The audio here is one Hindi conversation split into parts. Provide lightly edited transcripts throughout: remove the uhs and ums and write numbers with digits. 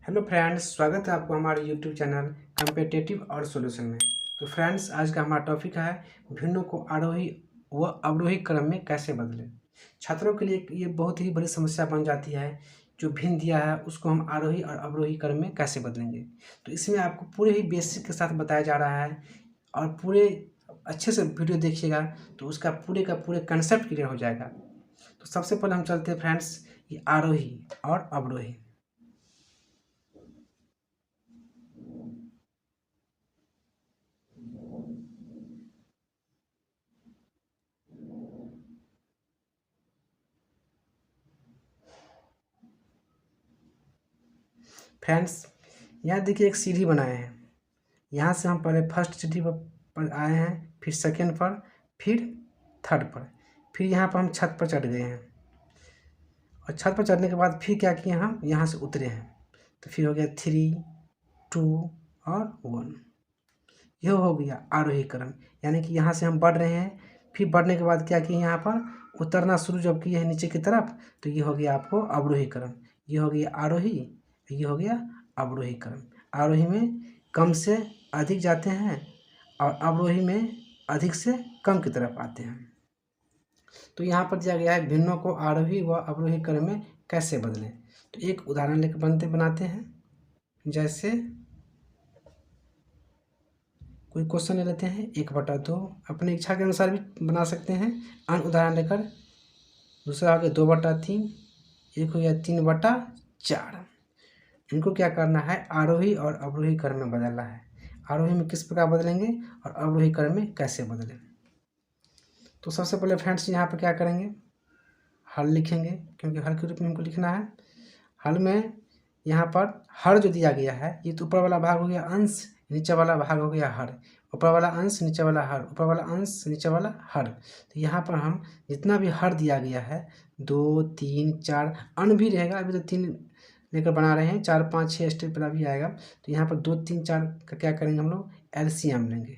हेलो फ्रेंड्स, स्वागत है आपको हमारे यूट्यूब चैनल कम्पिटिटिव और सॉल्यूशन में। तो फ्रेंड्स, आज का हमारा टॉपिक है भिन्नों को आरोही व अवरोही क्रम में कैसे बदलें। छात्रों के लिए ये बहुत ही बड़ी समस्या बन जाती है। जो भिन्न दिया है उसको हम आरोही और अवरोही क्रम में कैसे बदलेंगे। तो इसमें आपको पूरे ही बेसिक के साथ बताया जा रहा है और पूरे अच्छे से वीडियो देखिएगा तो उसका पूरे का पूरे कंसेप्ट क्लियर हो जाएगा। तो सबसे पहले हम चलते हैं फ्रेंड्स, ये आरोही और अवरोही। फ्रेंड्स, यहाँ देखिए एक सीढ़ी बनाए हैं। यहाँ से हम पहले फर्स्ट सीढ़ी पर आए हैं, फिर सेकेंड पर, फिर थर्ड पर, फिर यहाँ पर हम छत पर चढ़ गए हैं और छत पर चढ़ने के बाद फिर क्या किए, हम यहाँ से उतरे हैं। तो फिर हो गया 3, 2 और 1। यह हो गया आरोही क्रम, यानी कि यहाँ से हम बढ़ रहे हैं। फिर बढ़ने के बाद क्या किए, यहाँ पर उतरना शुरू जब किए हैं नीचे की तरफ, तो ये हो गया आपको अवरोही क्रम। ये हो गया आरोही, ये हो गया अवरोही क्रम। आरोही में कम से अधिक जाते हैं और अवरोही में अधिक से कम की तरफ आते हैं। तो यहाँ पर दिया गया है भिन्नों को आरोही व अवरोही क्रम में कैसे बदलें। तो एक उदाहरण लेकर बनाते हैं। जैसे कोई क्वेश्चन ले लेते हैं 1/2, अपनी इच्छा के अनुसार भी बना सकते हैं। अन्य उदाहरण लेकर दूसरा हो गया 2/3, एक हो गया 3/4। इनको क्या करना है, आरोही और अवरोही क्रम में बदलना है। आरोही में किस प्रकार बदलेंगे और अवरोही क्रम में कैसे बदलें। तो सबसे पहले फ्रेंड्स यहाँ पर क्या करेंगे, हल लिखेंगे, क्योंकि हल के रूप में हमको लिखना है। हल में यहाँ पर हर जो दिया गया है, ये तो ऊपर वाला भाग हो गया अंश, नीचे वाला भाग हो गया हर। ऊपर वाला अंश, नीचे वाला हर, ऊपर वाला अंश, नीचे वाला हर। तो यहाँ पर हम जितना भी हर दिया गया है 2, 3, 4, अन्य भी रहेगा। अभी तो 3 लेकर बना रहे हैं, 4, 5, 6 स्टेप वाला भी आएगा। तो यहाँ पर 2, 3, 4 का क्या करेंगे, हम लोग एलसीएम लेंगे।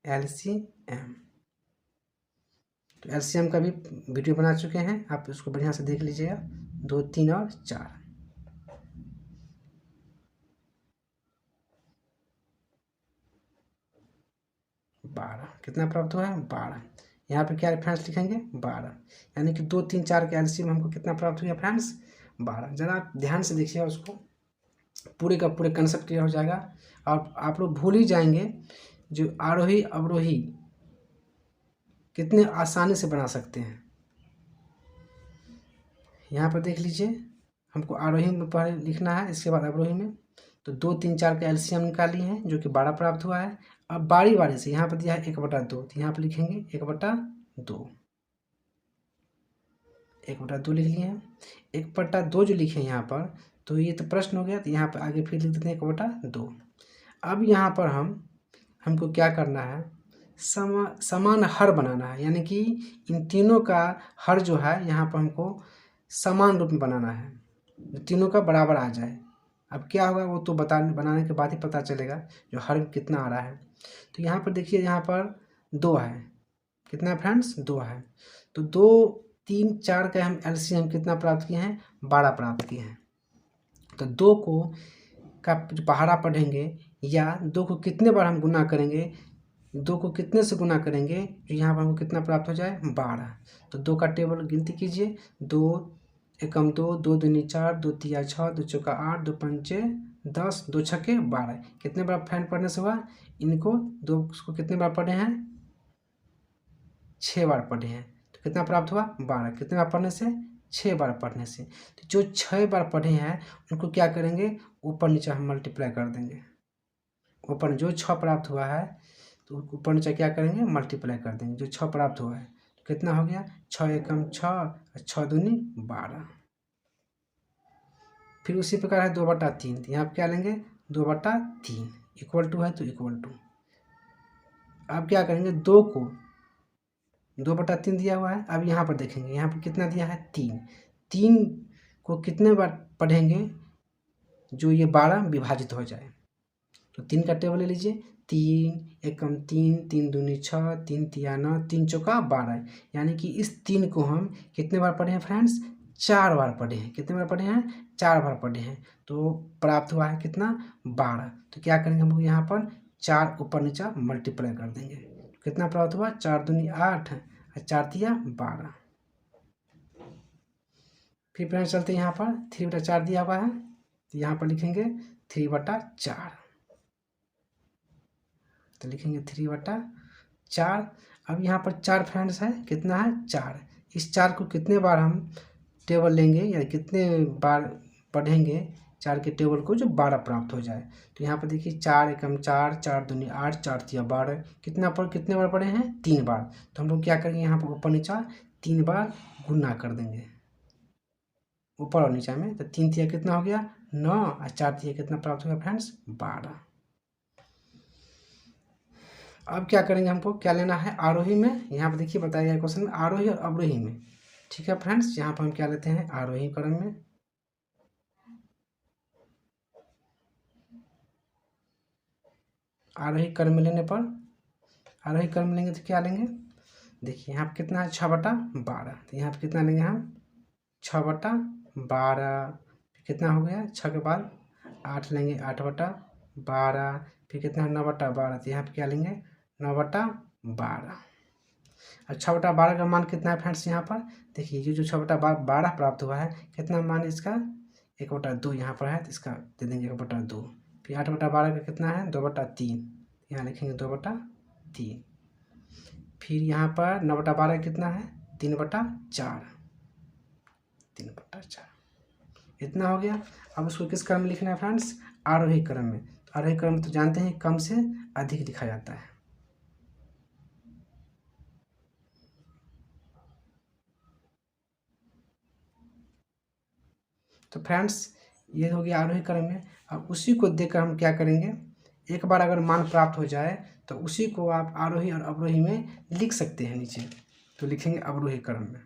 एलसीएम, तो एलसीएम का भी वीडियो बना चुके हैं, आप उसको बढ़िया से देख लीजिएगा। 2, 3 और 4, 12 कितना प्राप्त हुआ है, 12। यहाँ पे क्या फ्रेंड्स लिखेंगे, 12, यानी कि 2, 3, 4 के एलसीएम हमको कितना प्राप्त हुआ फ्रेंड्स, 12। ज़रा आप ध्यान से देखिएगा, उसको पूरे का पूरे कंसेप्ट क्लियर हो जाएगा और आप लोग भूल ही जाएंगे जो आरोही अवरोही कितने आसानी से बना सकते हैं। यहाँ पर देख लीजिए, हमको आरोही में पहले लिखना है, इसके बाद अवरोही में। तो 2, 3, 4 का एलसीएम निकाली है, जो कि 12 प्राप्त हुआ है। अब बारी बारी से यहाँ पर दिया है 1/2, तो यहाँ पर लिखेंगे 1/2, 1/2 लिख लिए हैं। 1/2 जो लिखे हैं यहाँ पर, तो ये तो प्रश्न हो गया, तो यहाँ पर आगे फिर लिख देते हैं 1/2। अब यहाँ पर हमको क्या करना है, समान हर बनाना है, यानी कि इन तीनों का हर जो है यहाँ पर हमको समान रूप में बनाना है, जो तीनों का बराबर आ जाए। अब क्या होगा वो तो बनाने के बाद ही पता चलेगा जो हर कितना आ रहा है। तो यहाँ पर देखिए, यहाँ पर 2 है, कितना फ्रेंड्स, 2 है। तो 2, 3, 4 का हम एलसीएम कितना प्राप्त किए हैं, 12 प्राप्त किए हैं। तो 2 को का जो पहाड़ा पढ़ेंगे, या 2 को कितने बार हम गुना करेंगे, 2 को कितने से गुना करेंगे, जो यहाँ पर हमको कितना प्राप्त हो जाए, 12। तो 2 का टेबल गिनती कीजिए, 2 एकम 2, 2 दूनी 4, 2 तिया 6, 2 चौका 8, 2 पंचे 10, 2 छक्के 12। कितने बार फ्रेंड पढ़ने से हुआ, इनको 2 को कितने बार पढ़े हैं, 6 बार पढ़े हैं। तो कितना प्राप्त हुआ, 12। कितने बार पढ़ने से, 6 बार पढ़ने से। तो जो 6 बार पढ़े हैं उनको क्या करेंगे, ऊपर नीचे हम मल्टीप्लाई कर देंगे। ऊपर जो 6 प्राप्त हुआ है, तो ऊपर नीचे क्या करेंगे, मल्टीप्लाई कर देंगे जो 6 प्राप्त हुआ है। तो कितना हो गया, 6 एकम 6, 6 दूनी 12। फिर उसी प्रकार है 2/3, तो यहाँ पर क्या लेंगे, 2/3 इक्वल टू है, तो इक्वल टू। अब क्या करेंगे, 2 को 2/3 दिया हुआ है। अब यहाँ पर देखेंगे, यहाँ पर कितना दिया है, 3। 3 को कितने बार पढ़ेंगे जो ये 12 विभाजित हो जाए। तो 3 का टेबल ले लीजिए, 3 एकम 3, 3 दूनी 6, 3 तिया 9, 3 चौका 12। यानी कि इस 3 को हम कितने बार पढ़े हैं फ्रेंड्स, 4 बार पढ़े हैं। कितने बार पढ़े हैं, 4 बार पढ़े हैं, तो प्राप्त हुआ है कितना 12। तो क्या करेंगे हम लोग यहाँ पर 4 ऊपर नीचा मल्टीप्लाई कर देंगे, कितना प्राप्त हुआ 4 दूनी 8 और 4 तिया 12। फिर फ्रेंड्स चलते हैं यहाँ पर 3/4 दिया हुआ है, तो यहाँ पर लिखेंगे 3/4, तो लिखेंगे 3/4। अब यहाँ पर 4 फ्रेंड्स है, कितना है 4। इस 4 को कितने बार हम टेबल लेंगे या कितने बार पढ़ेंगे 4 के टेबल को जो 12 प्राप्त हो जाए। तो यहाँ पर देखिए 4 एकम 4, 4 दूनी 8, 4 तिया 12, कितने बार पढ़े हैं 3 बार। तो हम लोग क्या करेंगे यहाँ पर ऊपर नीचा 3 बार गुना कर देंगे ऊपर और नीचा में, तो 3 तिया कितना हो गया 9 और 4 तिया कितना प्राप्त हो गया फ्रेंड्स 12। अब क्या करेंगे, हमको क्या लेना है आरोही में। यहाँ पर देखिए बताया गया क्वेश्चन में आरोही और अवरोही में। ठीक है फ्रेंड्स, यहाँ पर हम क्या लेते हैं आरोही क्रम में। आरोही क्रम में लेने पर, आरोही क्रम लेंगे तो क्या लेंगे, देखिए यहाँ पर कितना है 6/12, तो यहाँ पर कितना लेंगे हम 6/12। कितना हो गया 6 के बाद 8 लेंगे 8/12, फिर कितना है 9/12, तो यहाँ पर क्या लेंगे 9/12। और 6/12 का मान कितना है फ्रेंड्स, यहाँ पर देखिए ये जो 6/12 प्राप्त हुआ है, कितना मान इसका 1/2 यहाँ पर है, तो इसका दे देंगे 1/2। फिर 8/12 का कितना है 2/3, यहाँ लिखेंगे 2/3। फिर यहाँ पर 9/12 कितना है 3/4, 3/4 इतना हो गया। अब उसको किस क्रम में लिखना है फ्रेंड्स, आरोही क्रम में। तो आरोही क्रम तो जानते हैं कम से अधिक लिखा जाता है। तो फ्रेंड्स ये हो गया आरोही क्रम में। अब उसी को देखकर हम क्या करेंगे, एक बार अगर मान प्राप्त हो जाए तो उसी को आप आरोही और अवरोही में लिख सकते हैं नीचे। तो लिखेंगे अवरोही क्रम में।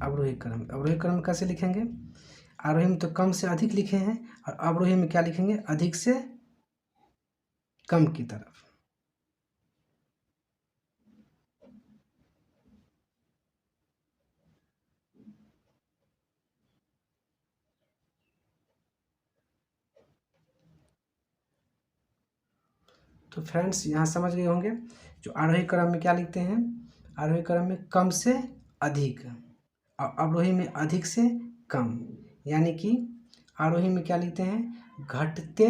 अवरोही क्रम, अवरोही क्रम कैसे लिखेंगे, आरोही में तो कम से अधिक लिखे हैं और अवरोही में क्या लिखेंगे अधिक से कम की तरफ। तो फ्रेंड्स यहाँ समझ गए होंगे, जो आरोही क्रम में क्या लिखते हैं, आरोही क्रम में कम से अधिक और अवरोही में अधिक से कम। यानी कि आरोही में क्या लिखते हैं घटते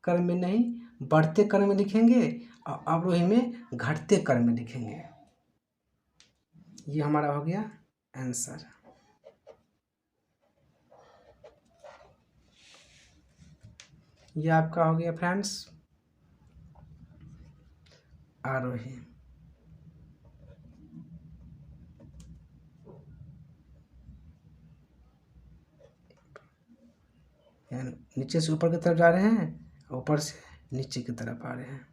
क्रम में नहीं बढ़ते क्रम में लिखेंगे और अवरोही में घटते क्रम में लिखेंगे। ये हमारा हो गया आंसर। ये आपका हो गया फ्रेंड्स आरोही। नीचे से ऊपर की तरफ जा रहे हैं, ऊपर से नीचे की तरफ आ रहे हैं।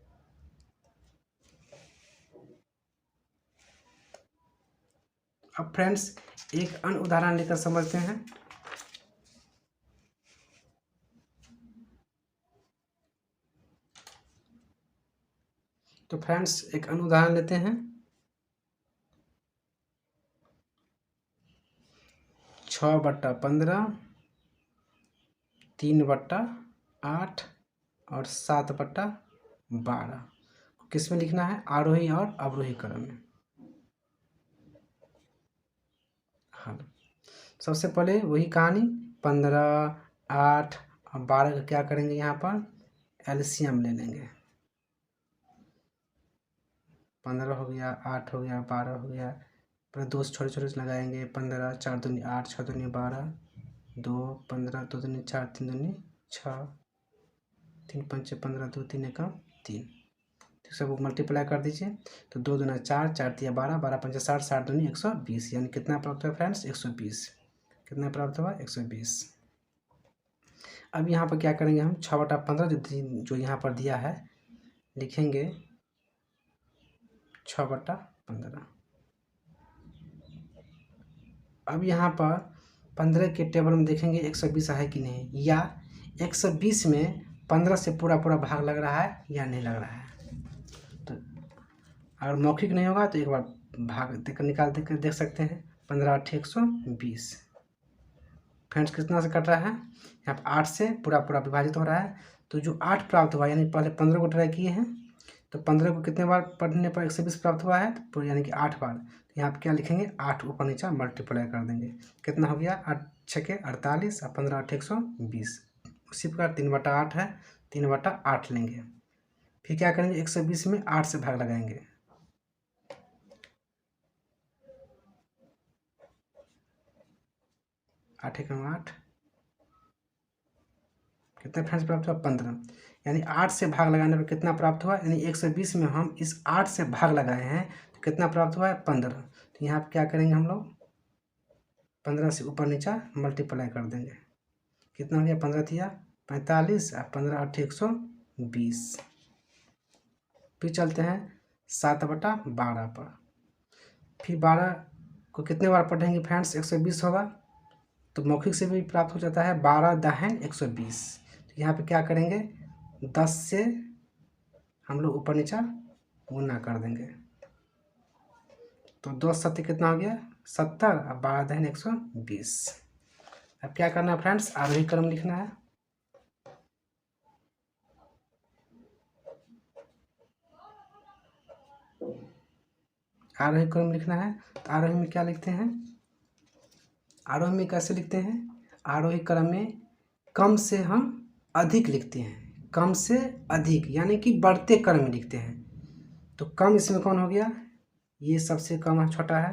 अब फ्रेंड्स एक अन्य उदाहरण लेकर समझते हैं। तो फ्रेंड्स एक अन्य उदाहरण लेते हैं। 6/15, 3/8 और 7/12 किस में लिखना है आरोही और अवरोही क्रम में। हाँ, सबसे पहले वही कहानी 15, 8 और 12 का क्या करेंगे, यहाँ पर एलसीएम ले लेंगे। 15 हो गया, 8 हो गया, 12 हो गया, फिर दो छोटे छोटे लगाएंगे 15, 4 दूनी 8, 6 दूनी 12, 2 15, 2 दूनी 4, 3 दूनी 6, 3 पंचे 15, 2 3 एकम 3। तो सब मल्टीप्लाई कर दीजिए, तो 2 दूना 4, 4 तिया 12, 12 पंचे 60, 60 दूनी 120, यानी कितना प्राप्त हुआ फ्रेंड्स 120। कितना प्राप्त हुआ 120। अब यहाँ पर क्या करेंगे हम 6/15 जो यहाँ पर दिया है लिखेंगे 6/15। अब यहाँ पर 15 के टेबल में देखेंगे 120 है कि नहीं, या 120 में 15 से पूरा पूरा भाग लग रहा है या नहीं लग रहा है। तो अगर मौखिक नहीं होगा तो एक बार भाग देकर निकाल देख सकते हैं। 15 8 120। फ्रेंड्स कितना से कट रहा है, यहाँ पर 8 से पूरा पूरा विभाजित हो रहा है। तो जो 8 प्राप्त हुआ, यानी पहले 15 को ट्राई किए हैं, तो 15 को कितने बार पढ़ने पर 120 प्राप्त हुआ है, तो यानी कि 8 बार। तो यहाँ पर क्या लिखेंगे, 8 ऊपर नीचा मल्टीप्लाई कर देंगे। कितना हो गया, 8 6 48 और 15 8 120। उसी प्रकार 3/8 है, 3/8 लेंगे। फिर क्या करेंगे, 120 में 8 से भाग लगाएंगे। 8 1 8, कितना फ्रेंड्स प्राप्त हुआ, 15। यानी 8 से भाग लगाने पर कितना प्राप्त हुआ, यानी 120 में हम इस 8 से भाग लगाए हैं तो कितना प्राप्त हुआ है, 15। तो यहाँ पर क्या करेंगे हम लोग, 15 से ऊपर नीचा मल्टीप्लाई कर देंगे। कितना हो गया, 15 थिया 45 और 15 8 120। फिर चलते हैं 7/12 पर। फिर 12 को कितने बार पढ़ेंगे फ्रेंड्स, 120 होगा तो मौखिक से भी प्राप्त हो जाता है 12 दाहिन 120। तो यहाँ पे क्या करेंगे, 10 से हम लोग ऊपर नीचा गुना कर देंगे। तो 2 7 कितना हो गया, 70 और 12 दाहिन 120। अब क्या करना है फ्रेंड्स, आरोही क्रम लिखना है। आरोही क्रम लिखना है। तो आरोही में क्या लिखते हैं, आरोही में कैसे लिखते हैं, आरोही क्रम में कम से हम अधिक लिखते हैं। कम से अधिक यानी कि बढ़ते क्रम में लिखते हैं। तो कम इसमें कौन हो गया, ये सबसे कम है, छोटा है।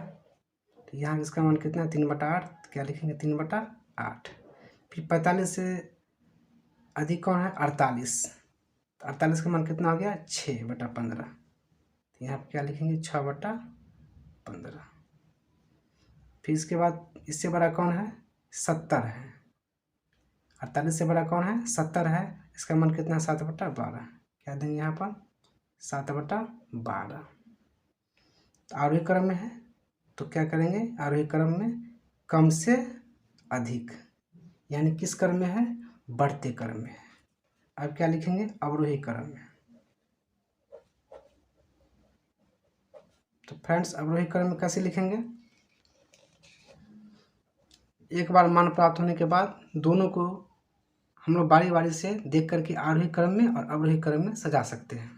तो यहाँ इसका मान कितना है, 3/8। क्या लिखेंगे, 3/8। फिर 45 से अधिक कौन है, 48। 48 का मान कितना हो गया, 6/15। तो यहाँ पर क्या लिखेंगे, 6/15। फिर इसके बाद इससे बड़ा कौन है, 70 है। 48 से बड़ा कौन है, 70 है। इसका मान कितना है, 7/12। क्या देंगे यहाँ पर, 7/12। तो आरोही क्रम में है तो क्या करेंगे, आरोही क्रम में कम से अधिक, यानी किस क्रम में है, बढ़ते क्रम में है। अब क्या लिखेंगे, अवरोही क्रम में। तो फ्रेंड्स अवरोही क्रम में कैसे लिखेंगे, एक बार मान प्राप्त होने के बाद दोनों को हम लोग बारी बारी से देख करके आरोही क्रम में और अवरोही क्रम में सजा सकते हैं,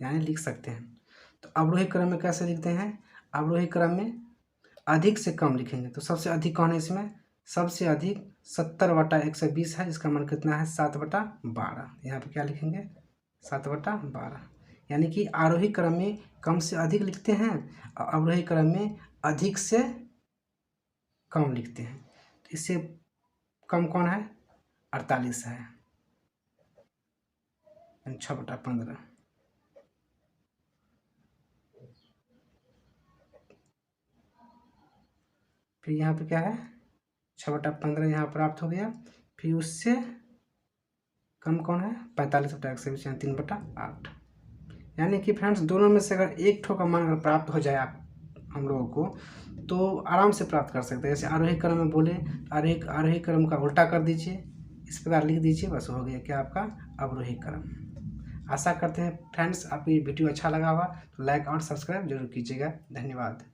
यानी लिख सकते हैं। तो अवरोही क्रम में कैसे लिखते हैं, अवरोही क्रम में अधिक से कम लिखेंगे। तो सबसे अधिक कौन है इसमें, सबसे अधिक 70/120 है, जिसका मान कितना है, 7/12। यहाँ पे क्या लिखेंगे, 7/12। यानी कि आरोही क्रम में कम से अधिक लिखते हैं और अवरोही क्रम में अधिक से कम लिखते हैं। तो इससे कम कौन है, 48 है, 6/15। फिर यहाँ पे क्या है, 6/15 यहाँ प्राप्त हो गया। फिर उससे कम कौन है, 45/120 यानी 3/8। यानी कि फ्रेंड्स दोनों में से अगर एक ठो का मान अगर प्राप्त हो जाए आप हम लोगों को, तो आराम से प्राप्त कर सकते हैं। जैसे आरोही क्रम में बोले, आरोही क्रम का उल्टा कर दीजिए, इस प्रकार लिख दीजिए, बस हो गया क्या आपका अवरोही क्रम। आशा करते हैं फ्रेंड्स आपको ये वीडियो अच्छा लगा होगा, तो लाइक और सब्सक्राइब जरूर कीजिएगा। धन्यवाद।